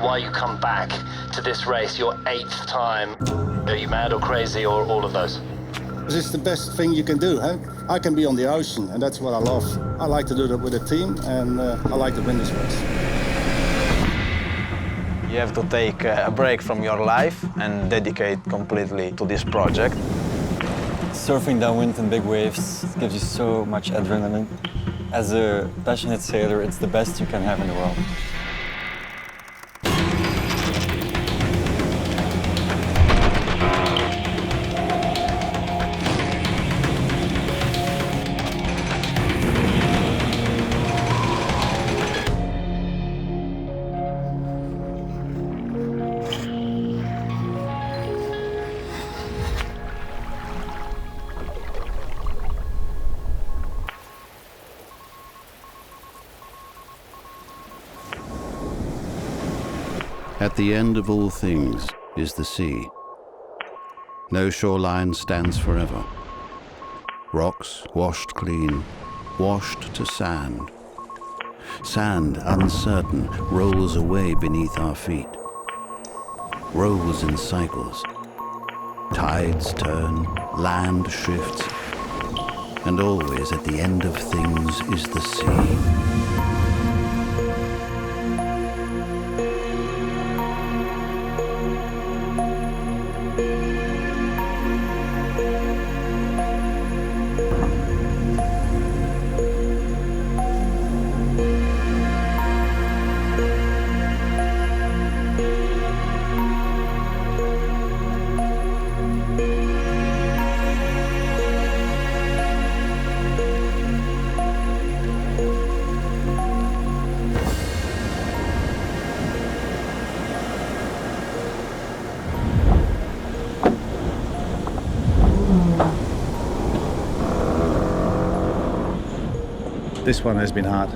why you come back to this race your 8th time. Are you mad or crazy or all of those? It's the best thing you can do, huh? I can be on the ocean, and that's what I love. I like to do that with a team, and I like to win this race. You have to take a break from your life and dedicate completely to this project. Surfing downwind in big waves gives you so much adrenaline. As a passionate sailor, it's the best you can have in the world. At the end of all things is the sea. No shoreline stands forever. Rocks washed clean, washed to sand. Sand, uncertain, rolls away beneath our feet. Rolls in cycles. Tides turn, land shifts. And always at the end of things is the sea. This one has been hard.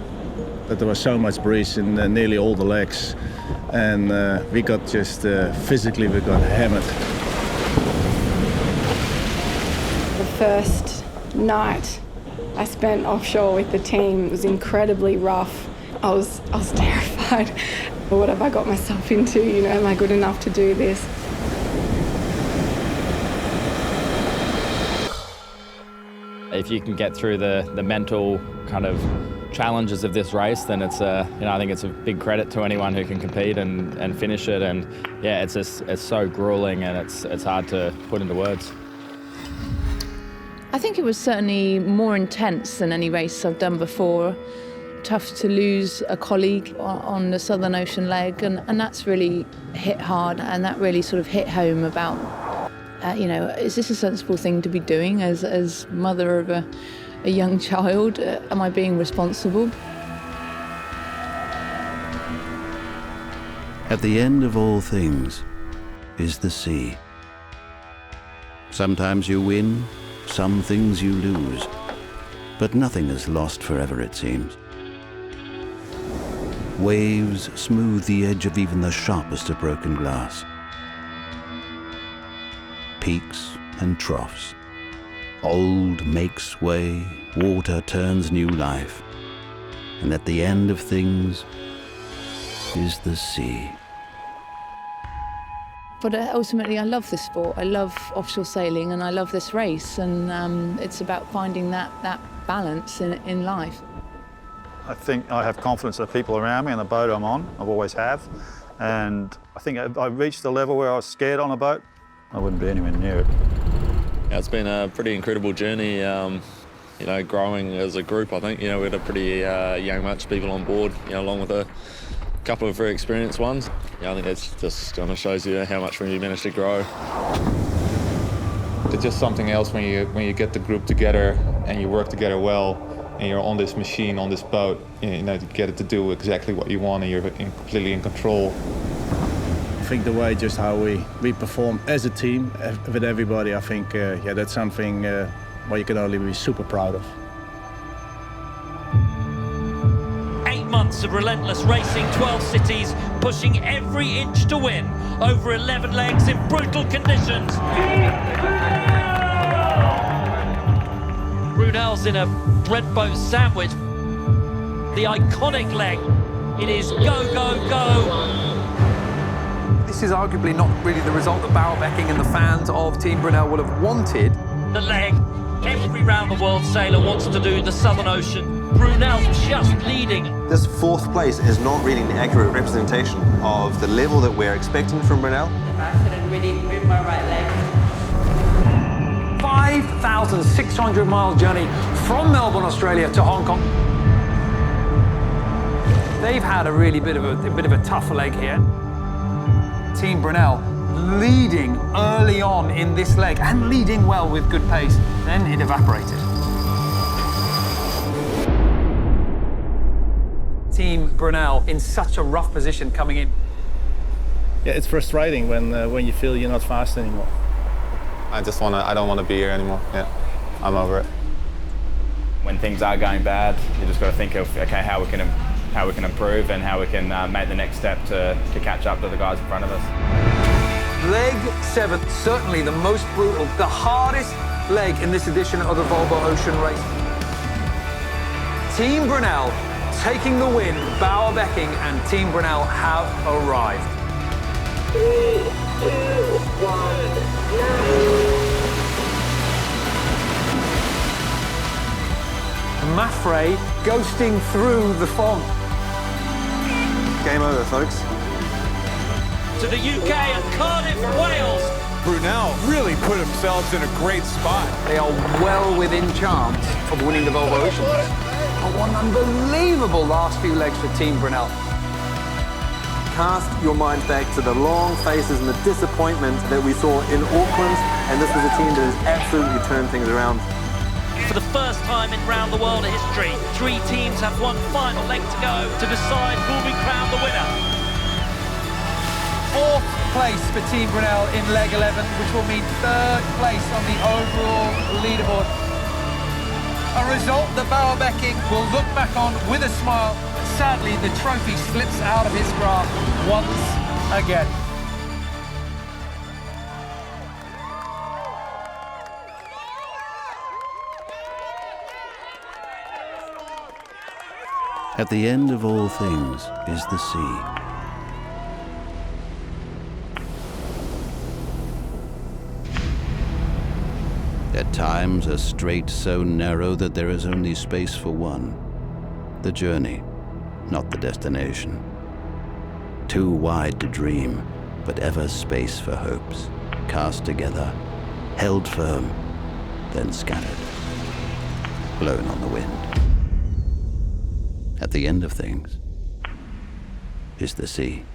But there was so much breeze in nearly all the legs, and we got just physically we got hammered. The first night I spent offshore with the team was incredibly rough. I was terrified. What have I got myself into? You know, am I good enough to do this? If you can get through the mental kind of challenges of this race, then it's I think it's a big credit to anyone who can compete and finish it. And yeah, it's so grueling and it's hard to put into words. I think it was certainly more intense than any race I've done before. Tough to lose a colleague on the Southern Ocean leg, and that's really hit hard, and that really sort of hit home about, is this a sensible thing to be doing as mother of a young child? Am I being responsible? At the end of all things is the sea. Sometimes you win, some things you lose, but nothing is lost forever, it seems. Waves smooth the edge of even the sharpest of broken glass. Peaks and troughs. Old makes way, water turns new life. And at the end of things is the sea. But ultimately I love this sport. I love offshore sailing and I love this race, and it's about finding that balance in life. I think I have confidence in the people around me and the boat I'm on. I've always have. And I think if I reached the level where I was scared on a boat, I wouldn't be anywhere near it. Yeah, it's been a pretty incredible journey, growing as a group. I think, we had a pretty young bunch of people on board, along with a couple of very experienced ones. I think that's just kind of shows you how much we managed to grow. It's just something else when you get the group together and you work together well, and you're on this machine, on this boat, you get it to do exactly what you want, and you're completely in control. I think the way just how we perform as a team with everybody, I think, that's something what you can only be super proud of. 8 months of relentless racing, 12 cities, pushing every inch to win, over 11 legs in brutal conditions. Brunel's in a bread boat sandwich. The iconic leg. It is go, go, go. This is arguably not really the result that Bauerbeking and the fans of Team Brunel will have wanted. The leg. Every round-the-world sailor wants to do the Southern Ocean. Brunel just leading. This fourth place is not really an accurate representation of the level that we're expecting from Brunel. I couldn't really move my right leg. 5,600-mile journey from Melbourne, Australia to Hong Kong. They've had a really bit of a tough leg here. Team Brunel leading early on in this leg and leading well with good pace. Then it evaporated. Team Brunel in such a rough position coming in. Yeah, it's frustrating when you feel you're not fast anymore. I don't want to be here anymore. Yeah, I'm over it. When things are going bad, you just got to think of, okay, how we can improve and how we can make the next step to catch up to the guys in front of us. Leg 7, certainly the most brutal, the hardest leg in this edition of the Volvo Ocean Race. Team Brunel taking the win. Bauerbeking and Team Brunel have arrived. 3, 2, 1, Maffrey ghosting through the fog. Game over, folks. To the UK and Cardiff, Wales. Brunel really put themselves in a great spot. They are well within chance of winning the Volvo Ocean Race. But one unbelievable last few legs for Team Brunel. Cast your mind back to the long faces and the disappointment that we saw in Auckland, and this was a team that has absolutely turned things around. For the first time in round the world history, 3 teams have one final leg to go to decide who will be crowned the winner. 4th place for Team Brunel in leg 11, which will mean 3rd place on the overall leaderboard. A result that Bauerbeking will look back on with a smile. Sadly, the trophy slips out of his grasp once again. At the end of all things is the sea. At times, a strait so narrow that there is only space for one. The journey, not the destination. Too wide to dream, but ever space for hopes. Cast together, held firm, then scattered. Blown on the wind. At the end of things is the sea.